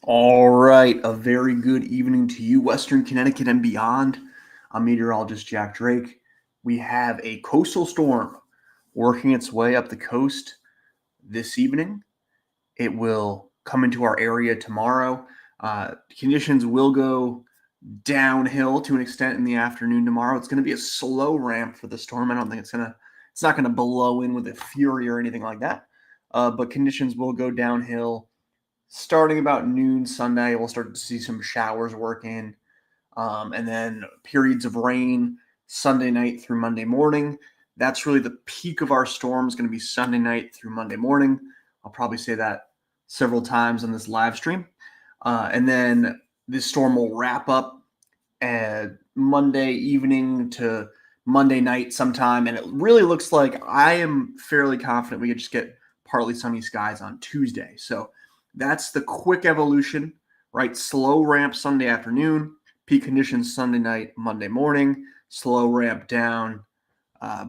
All right, a very good evening to you, Western Connecticut and beyond. I'm meteorologist Jack Drake. We have a coastal storm working its way up the coast this evening. It will come into our area tomorrow. Conditions will go downhill to an extent in the afternoon tomorrow. It's going to be a slow ramp for the storm. I don't think it's not going to blow in with a fury or anything like that. But conditions will go downhill starting about noon Sunday. We'll start to see some showers work in, and then periods of rain Sunday night through Monday morning. That's really the peak of our storm is going to be Sunday night through Monday morning. I'll probably say that several times on this live stream. And then this storm will wrap up Monday evening to Monday night sometime. And it really looks like I am fairly confident we could just get partly sunny skies on Tuesday. So that's the quick evolution, right? Slow ramp Sunday afternoon, peak conditions Sunday night, Monday morning, slow ramp down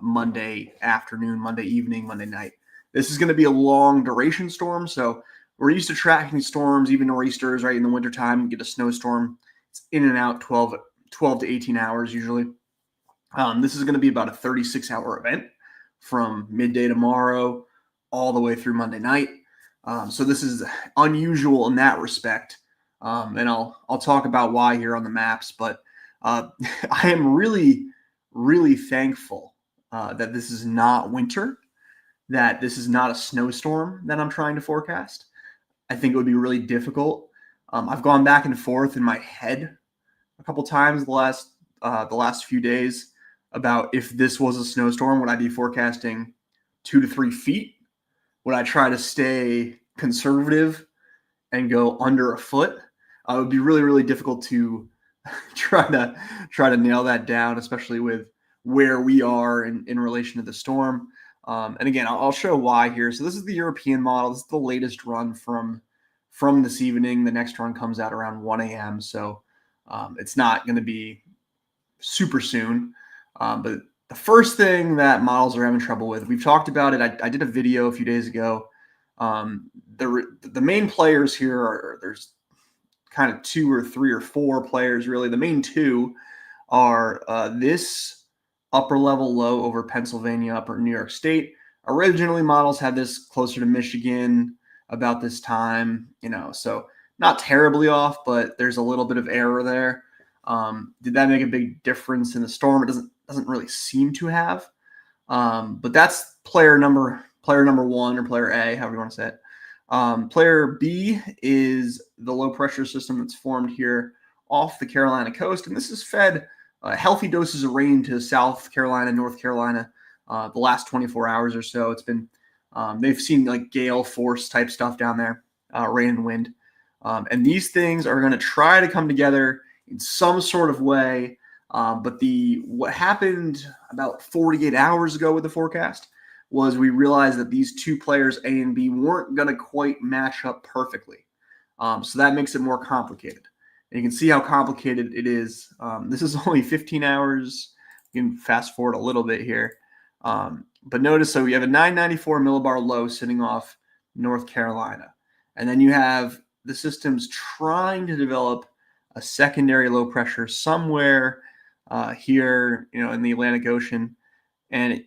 Monday afternoon, Monday evening, Monday night. This is going to be a long duration storm. So we're used to tracking storms, even nor'easters, right? In the wintertime, you get a snowstorm. It's in and out 12 to 18 hours usually. This is going to be about a 36-hour event from midday tomorrow all the way through Monday night. So this is unusual in that respect. And I'll talk about why here on the maps, but I am really, really thankful that this is not winter, that this is not a snowstorm that I'm trying to forecast. I think it would be really difficult. I've gone back and forth in my head a couple times the last few days about if this was a snowstorm, would I be forecasting 2 to 3 feet? Would I try to stay conservative and go under a foot? It would be really, really difficult to try to nail that down, especially with where we are in relation to the storm. And again, I'll show why here. So this is the European model. This is the latest run from this evening. The next run comes out around 1 a.m. So it's not going to be super soon. But the first thing that models are having trouble with, we've talked about it. I did a video a few days ago. The main players here there's kind of 2 or 3 or 4 players really. The main 2 are this upper level low over Pennsylvania, upper New York State. Originally, models had this closer to Michigan about this time, so not terribly off, but there's a little bit of error there. Did that make a big difference in the storm? It doesn't really seem to have. But that's player number 1 or player A, however you want to say it. Player B is the low pressure system that's formed here off the Carolina coast, and this has fed healthy doses of rain to South Carolina, North Carolina, the last 24 hours or so. It's been they've seen like gale force type stuff down there, rain and wind, and these things are going to try to come together in some sort of way. But what happened about 48 hours ago with the forecast was we realized that these 2 players, A and B, weren't going to quite match up perfectly. So that makes it more complicated. And you can see how complicated it is. This is only 15 hours. You can fast forward a little bit here. But notice, so you have a 994 millibar low sitting off North Carolina. And then you have the systems trying to develop a secondary low pressure somewhere here, in the Atlantic Ocean. And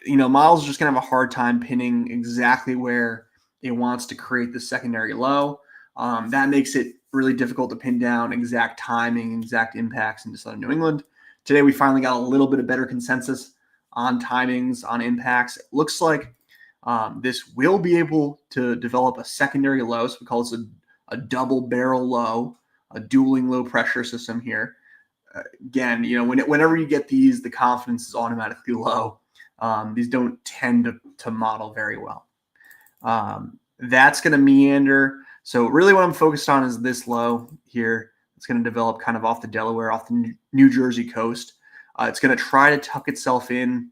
models are just going to have a hard time pinning exactly where it wants to create the secondary low. That makes it really difficult to pin down exact timing, exact impacts into southern New England. Today, we finally got a little bit of better consensus on timings, on impacts. It looks like this will be able to develop a secondary low. So we call this a double barrel low, a dueling low pressure system here. Again, whenever you get these, the confidence is automatically low. These don't tend to model very well. That's going to meander. So really what I'm focused on is this low here. It's going to develop kind of off the Delaware, off the New Jersey coast. It's going to try to tuck itself in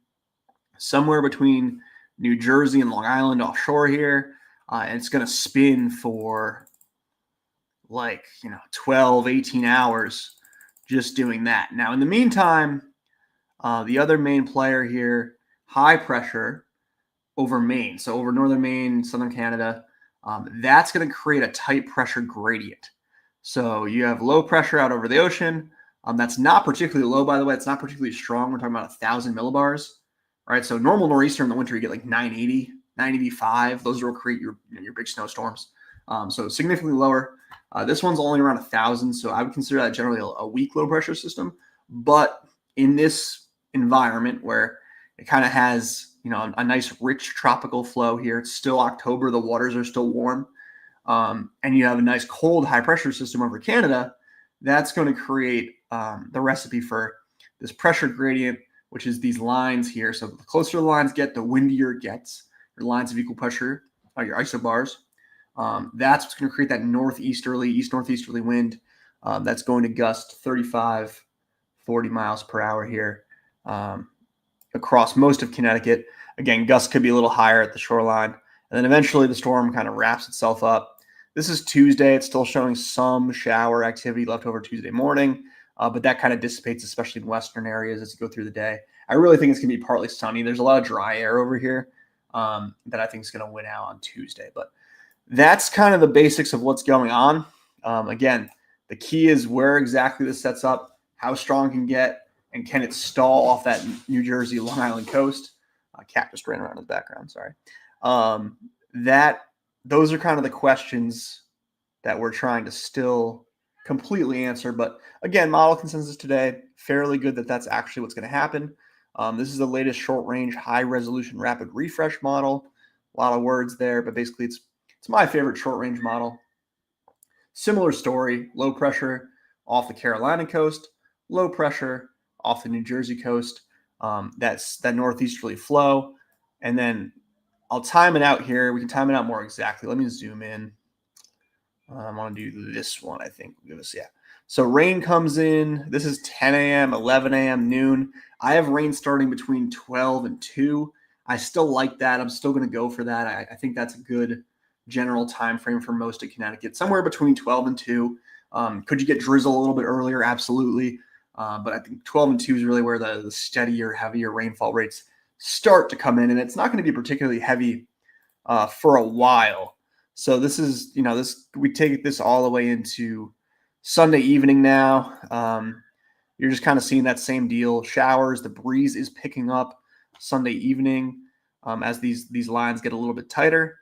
somewhere between New Jersey and Long Island offshore here. And it's going to spin for 12, 18 hours just doing that. Now, in the meantime, the other main player here, high pressure over Maine. So over northern Maine, southern Canada, that's going to create a tight pressure gradient. So you have low pressure out over the ocean. That's not particularly low, by the way. It's not particularly strong. We're talking about 1,000 millibars, right? So normal nor'easter in the winter, you get like 980, 985. Those will create your big snowstorms. So significantly lower. This one's only around 1,000, so I would consider that generally a weak low pressure system. But in this environment where it kind of has a nice rich tropical flow here, it's still October, the waters are still warm, and you have a nice cold high pressure system over Canada, that's going to create the recipe for this pressure gradient, which is these lines here. So the closer the lines get, the windier it gets. Your lines of equal pressure are your isobars. That's what's going to create that east-northeasterly wind that's going to gust 35, 40 miles per hour here across most of Connecticut. Again, gusts could be a little higher at the shoreline. And then eventually the storm kind of wraps itself up. This is Tuesday. It's still showing some shower activity left over Tuesday morning, but that kind of dissipates, especially in western areas as you go through the day. I really think it's going to be partly sunny. There's a lot of dry air over here that I think is going to win out on Tuesday. But that's kind of the basics of what's going on. Again, the key is where exactly this sets up, how strong it can get, and can it stall off that New Jersey, Long Island coast? Cat just ran around in the background, sorry. Those are kind of the questions that we're trying to still completely answer. But again, model consensus today, fairly good that that's actually what's going to happen. This is the latest short-range, high-resolution, rapid refresh model. A lot of words there, but basically it's my favorite short-range model. Similar story, low pressure off the Carolina coast, low pressure off the New Jersey coast. That's that northeasterly flow. And then I'll time it out here. We can time it out more exactly. Let me zoom in. I want to do this one, I think. Yeah. So rain comes in. This is 10 a.m., 11 a.m., noon. I have rain starting between 12 and 2. I still like that. I'm still going to go for that. I think that's a good general time frame for most of Connecticut, somewhere between 12 and 2. Could you get drizzle a little bit earlier? Absolutely. But I think 12 and 2 is really where the steadier, heavier rainfall rates start to come in, and it's not going to be particularly heavy for a while. So this is, we take this all the way into Sunday evening now. You're just kind of seeing that same deal. Showers, the breeze is picking up Sunday evening as these lines get a little bit tighter.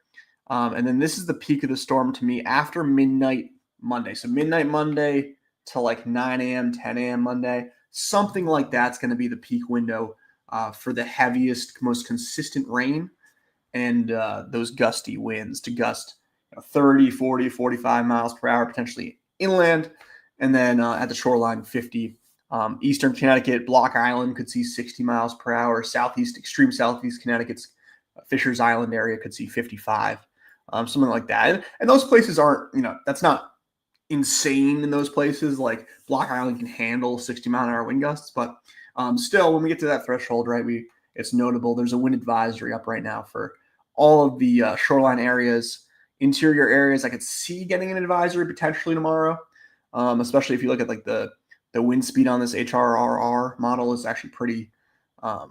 And then this is the peak of the storm to me after midnight Monday. So midnight Monday to like 9 a.m., 10 a.m. Monday, something like that's going to be the peak window for the heaviest, most consistent rain and those gusty winds to gust 30, 40, 45 miles per hour, potentially inland. And then at the shoreline, 50. Eastern Connecticut, Block Island could see 60 miles per hour. Extreme southeast Connecticut's Fisher's Island area could see 55, something like that. And those places aren't, that's not insane in those places. Like Block Island can handle 60-mile-an-hour wind gusts, but still, when we get to that threshold, right, it's notable. There's a wind advisory up right now for all of the shoreline areas, interior areas. I could see getting an advisory potentially tomorrow, especially if you look at like the wind speed on this HRRR model is actually pretty I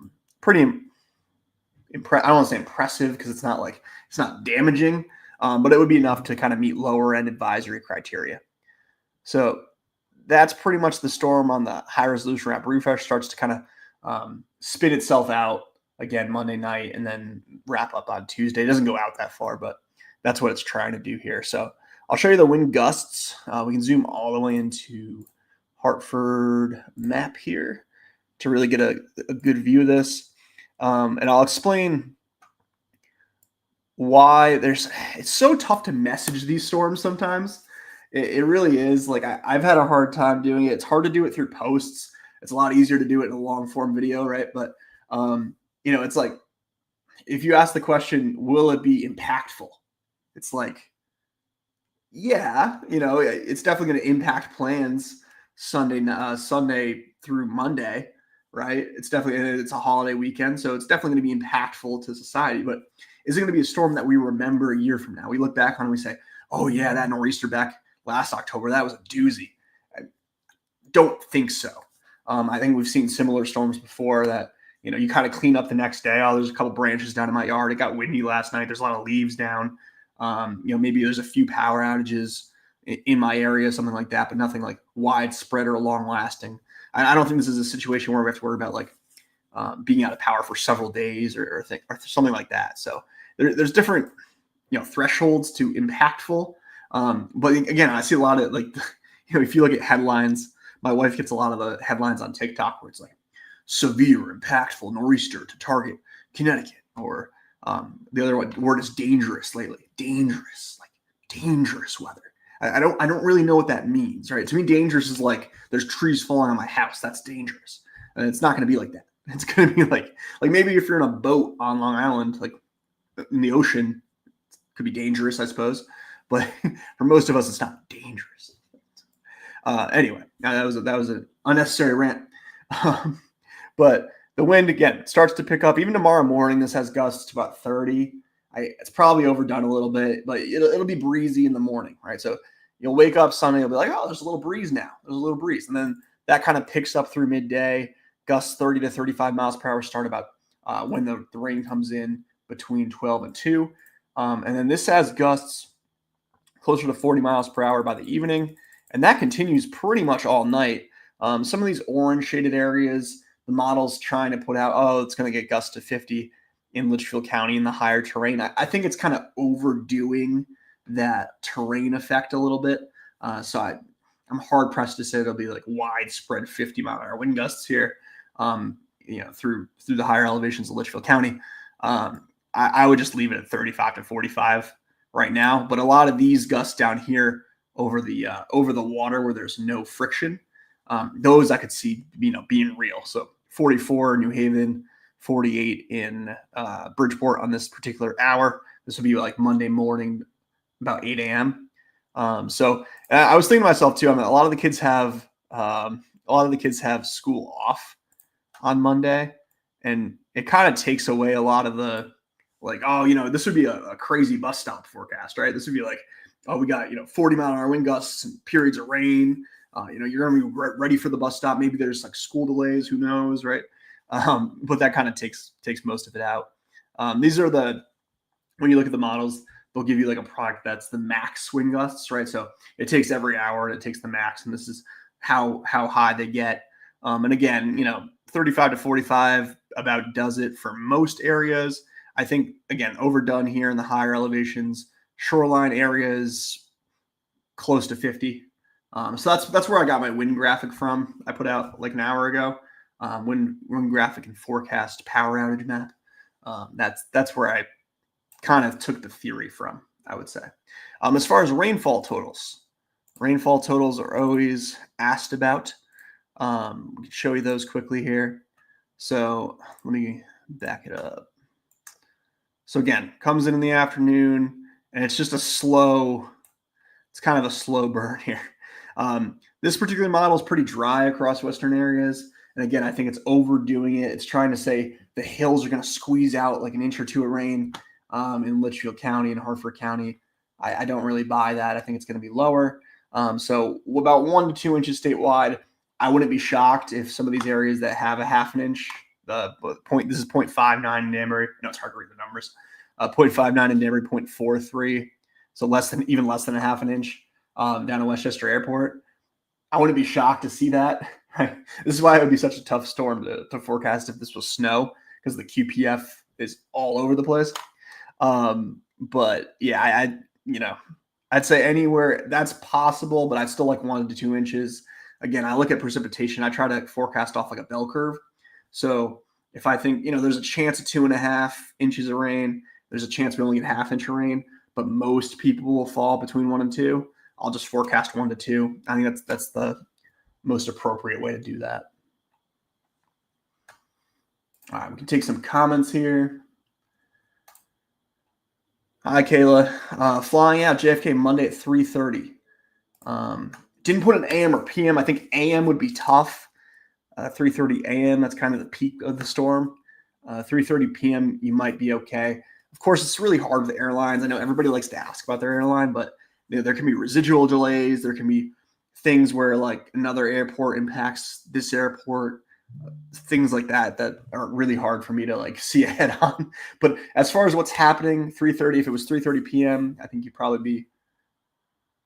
don't want to say impressive because it's not damaging, but it would be enough to kind of meet lower end advisory criteria. So that's pretty much the storm on the high resolution rapid refresh. Starts to kind of spin itself out again Monday night and then wrap up on Tuesday. It doesn't go out that far, but that's what it's trying to do here. So I'll show you the wind gusts. We can zoom all the way into Hartford map here to really get a good view of this. And I'll explain why it's so tough to message these storms sometimes. It really is. Like I've had a hard time doing it. It's hard to do it through posts. It's a lot easier to do it in a long form video, right? But it's like if you ask the question, will it be impactful? It's like, yeah, it's definitely going to impact plans Sunday through Monday, right? It's a holiday weekend, so it's definitely going to be impactful to society. But is it going to be a storm that we remember a year from now? We look back on and we say, oh yeah, that nor'easter back last October, that was a doozy. I don't think so. I think we've seen similar storms before that, you kind of clean up the next day. Oh, there's a couple branches down in my yard. It got windy last night. There's a lot of leaves down. Maybe there's a few power outages in my area, something like that, but nothing like widespread or long lasting. I don't think this is a situation where we have to worry about like being out of power for several days or something like that. So there's different, thresholds to impactful. But again, I see a lot of like, if you look at headlines, my wife gets a lot of the headlines on TikTok where it's like severe, impactful nor'easter to target Connecticut, or the other word is dangerous lately. Dangerous, like dangerous weather. I don't really know what that means, right? To me, dangerous is like there's trees falling on my house. That's dangerous, and it's not going to be like that. It's going to be like maybe if you're in a boat on Long Island, like in the ocean, it could be dangerous, I suppose. But for most of us, it's not dangerous. Anyway, that was an unnecessary rant. But the wind again starts to pick up. Even tomorrow morning, this has gusts to about 30. It's probably overdone a little bit, but it'll be breezy in the morning, right? So you'll wake up Sunday, you'll be like, oh, there's a little breeze now. There's a little breeze, and then that kind of picks up through midday. Gusts 30 to 35 miles per hour start about when the rain comes in between 12 and 2. And then this has gusts closer to 40 miles per hour by the evening. And that continues pretty much all night. Some of these orange shaded areas, the model's trying to put out, oh, it's going to get gusts to 50 in Litchfield County in the higher terrain. I think it's kind of overdoing that terrain effect a little bit. So I'm hard pressed to say there'll be like widespread 50-mile-an-hour wind gusts here. Through the higher elevations of Litchfield County. I would just leave it at 35 to 45 right now. But a lot of these gusts down here over the water where there's no friction, those I could see being real. So 44 in New Haven, 48 in Bridgeport on this particular hour. This would be like Monday morning, about 8 a.m. So I was thinking to myself too. I mean, a lot of the kids have school off on Monday, and it kind of takes away a lot of the like, this would be a crazy bus stop forecast, right? This would be like, oh, we got 40-mile-an-hour wind gusts and periods of rain. You're gonna be ready for the bus stop. Maybe there's like school delays, who knows, right? But that kind of takes most of it out. These are when you look at the models, they'll give you like a product that's the max wind gusts, right? So it takes every hour and it takes the max, and this is how high they get. And again, 35 to 45 about does it for most areas. I think, again, overdone here in the higher elevations. Shoreline areas close to 50. So that's where I got my wind graphic from. I put out like an hour ago. Wind graphic and forecast power outage map. That's where I kind of took the theory from, I would say. As far as rainfall totals are always asked about. We can show you those quickly here. So let me back it up. So again, comes in the afternoon, and it's just it's kind of a slow burn here. This particular model is pretty dry across western areas. And again, I think it's overdoing it. It's trying to say the hills are going to squeeze out like an inch or two of rain in Litchfield County and Hartford County. I don't really buy that. I think it's going to be lower. So about 1 to 2 inches statewide. I wouldn't be shocked if some of these areas that have a half an inch, this is 0.59 in Danbury. No, it's hard to read the numbers. 0.59 in Danbury, 0.43. So even less than a half an inch down at Westchester Airport. I wouldn't be shocked to see that. Right? This is why it would be such a tough storm to forecast if this was snow, because the QPF is all over the place. But yeah, I'd say anywhere that's possible, but I'd still like 1 to 2 inches. Again, I look at precipitation. I try to forecast off like a bell curve. So if I think, there's a chance of 2.5 inches of rain, there's a chance we only get half inch of rain, but most people will fall between 1 and 2. I'll just forecast 1 to 2. I think that's the most appropriate way to do that. All right, we can take some comments here. Hi, Kayla. Flying out JFK Monday at 3:30. Didn't put an AM or PM. I think AM would be tough. 3:30 AM, that's kind of the peak of the storm. 3:30 PM, you might be okay. Of course, it's really hard with the airlines. I know everybody likes to ask about their airline, but there can be residual delays. There can be things where like another airport impacts this airport. things like that are really hard for me to like see ahead on. But as far as what's happening, 3:30. If it was 3:30 p.m., I think you'd probably be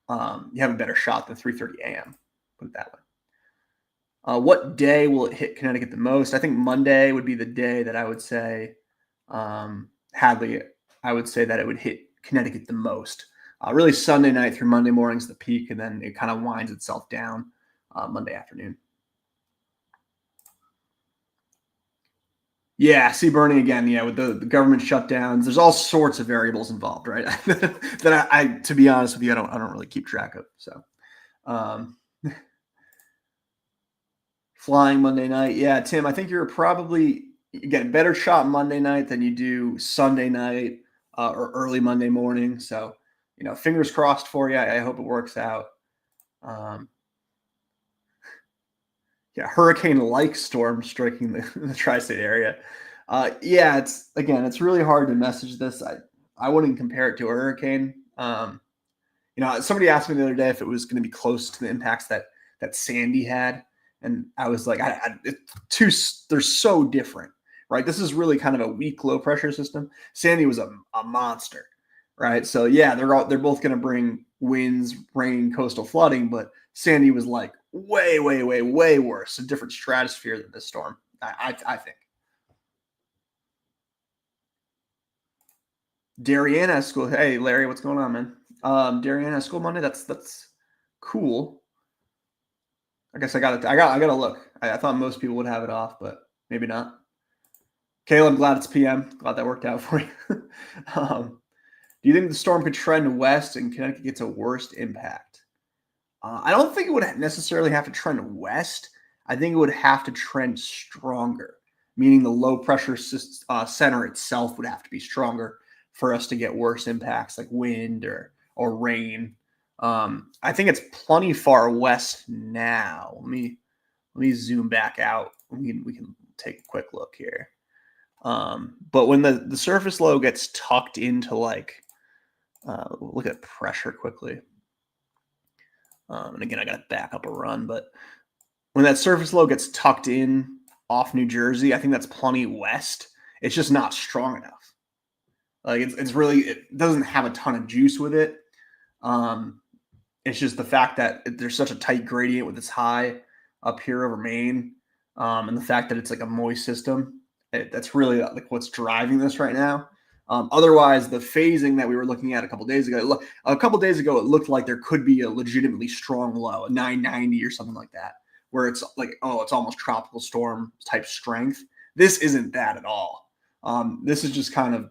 you have a better shot than 3:30 a.m. Put it that way. What day will it hit Connecticut the most? I think Monday would be the day that I would say, Hadley, I would say that it would hit Connecticut the most. Really, Sunday night through Monday morning's the peak, and then it kind of winds itself down Monday afternoon. Yeah, sea burning again. Yeah, with the government shutdowns, there's all sorts of variables involved, right? that I, to be honest with you, I don't really keep track of. So, um, flying Monday night. Yeah, Tim, I think you're probably you get a better shot Monday night than you do Sunday night or early Monday morning. So, fingers crossed for you. I hope it works out. Um, yeah, hurricane-like storm striking the tri-state area. Yeah, it's really hard to message this. I wouldn't compare it to a hurricane. Somebody asked me the other day if it was going to be close to the impacts that Sandy had, and I was like, they're so different, right? This is really kind of a weak low pressure system. Sandy was a monster, right? So yeah, they're both going to bring winds, rain, coastal flooding, but Sandy was like way, way, way, way worse, a different stratosphere than this storm. I think. Darien has school. Hey, Larry, what's going on, man? Darien has school Monday. That's cool. I guess I gotta look. I thought most people would have it off, but maybe not. Kayla, I'm glad it's PM. Glad that worked out for you. Do you think the storm could trend west and Connecticut gets a worst impact? I don't think it would necessarily have to trend west. I think it would have to trend stronger, meaning the low pressure center itself would have to be stronger for us to get worse impacts like wind or rain. I think it's plenty far west now. Let me zoom back out. We can take a quick look here. But when the surface low gets tucked into like, look at pressure quickly. And again, I got to back up a run, but when that surface low gets tucked in off New Jersey, I think that's plenty west. It's just not strong enough. Like it's really, it doesn't have a ton of juice with it. It's just the fact that there's such a tight gradient with this high up here over Maine, and the fact that it's like a moist system. That's really like what's driving this right now. Otherwise, the phasing that we were looking at a couple days ago, it looked like there could be a legitimately strong low, a 990 or something like that, where it's like, oh, it's almost tropical storm type strength. This isn't that at all. This is just kind of,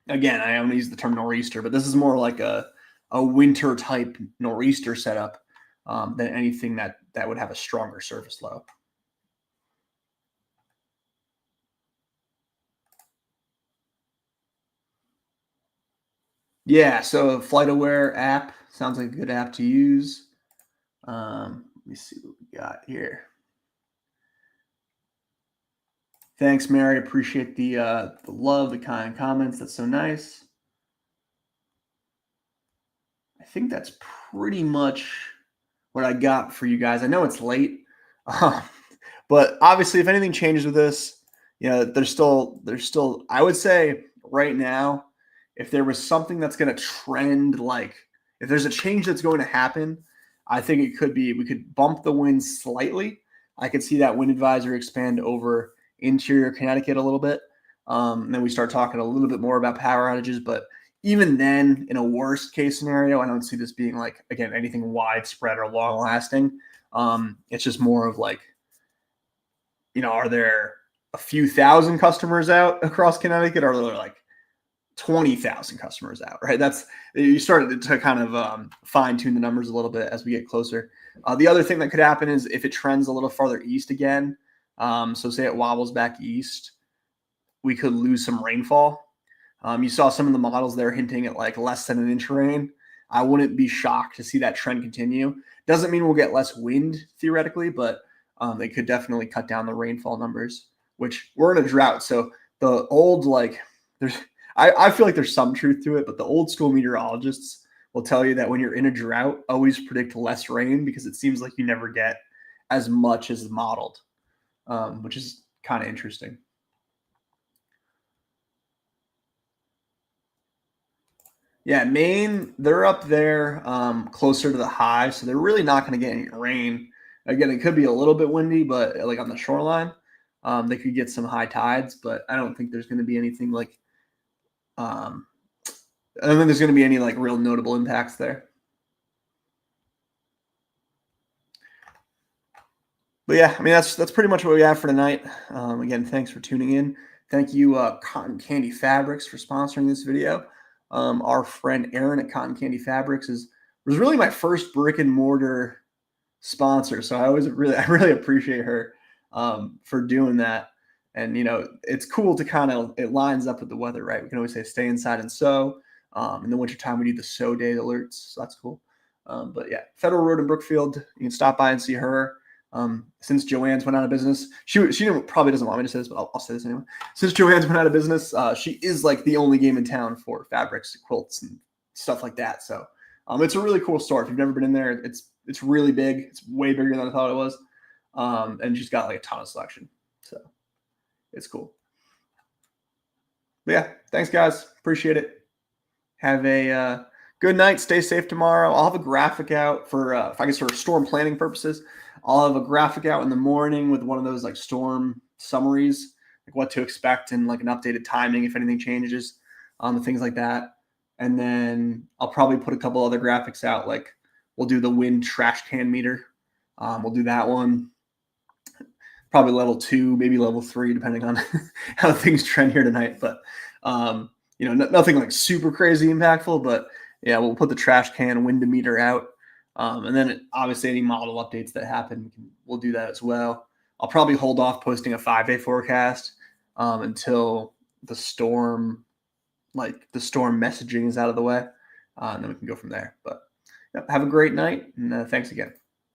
again, I only use the term nor'easter, but this is more like a winter type nor'easter setup than anything that would have a stronger surface low. Yeah, so FlightAware app sounds like a good app to use. Let me see what we got here. Thanks, Mary. Appreciate the love, the kind comments. That's so nice. I think that's pretty much what I got for you guys. I know it's late, but obviously, if anything changes with this, there's still. I would say right now, if there was something that's going to trend, like if there's a change that's going to happen, I think it could be we could bump the wind slightly. I could see that wind advisory expand over interior Connecticut a little bit. And then we start talking a little bit more about power outages. But even then, in a worst case scenario, I don't see this being like, again, anything widespread or long lasting. It's just more of like, are there a few thousand customers out across Connecticut, or are there like 20,000 customers out, right? You started to kind of fine tune the numbers a little bit as we get closer. The other thing that could happen is if it trends a little farther east again, so say it wobbles back east, we could lose some rainfall. You saw some of the models there hinting at like less than an inch of rain. I wouldn't be shocked to see that trend continue. Doesn't mean we'll get less wind theoretically, but they could definitely cut down the rainfall numbers, which we're in a drought. So the old, like I feel like there's some truth to it, but the old school meteorologists will tell you that when you're in a drought, always predict less rain because it seems like you never get as much as modeled. which is kind of interesting. Yeah, Maine, they're up there closer to the high, so they're really not going to get any rain. Again, it could be a little bit windy, but like on the shoreline, they could get some high tides, but I don't think there's going to be anything like, um, I don't think there's going to be any like real notable impacts there. But yeah, I mean that's pretty much what we have for tonight. Again, thanks for tuning in. Thank you, Cotton Candy Fabrics, for sponsoring this video. Our friend Aaron at Cotton Candy Fabrics was really my first brick and mortar sponsor, so I really appreciate her for doing that. And it's cool to it lines up with the weather, right? We can always say stay inside and sew. In the wintertime, we do the sew day alerts, so that's cool. But yeah, Federal Road in Brookfield, you can stop by and see her. Since Joann's went out of business, she probably doesn't want me to say this, but I'll say this anyway. Since Joann's went out of business, she is like the only game in town for fabrics, quilts, and stuff like that. So it's a really cool store. If you've never been in there, it's really big. It's way bigger than I thought it was. And she's got like a ton of selection. So it's cool. But yeah, thanks guys. Appreciate it. Have a good night. Stay safe tomorrow. I'll have a graphic out for, if I guess for storm planning purposes. I'll have a graphic out in the morning with one of those like storm summaries, like what to expect and like an updated timing if anything changes, and things like that. And then I'll probably put a couple other graphics out, like we'll do the wind trash can meter. We'll do that one. Probably level 2, maybe level 3, depending on how things trend here tonight. But nothing like super crazy impactful. But yeah, we'll put the trash can wind meter out. And then obviously any model updates that happen, we'll do that as well. I'll probably hold off posting a 5-day forecast until the storm messaging is out of the way. And then we can go from there. But have a great night, and thanks again.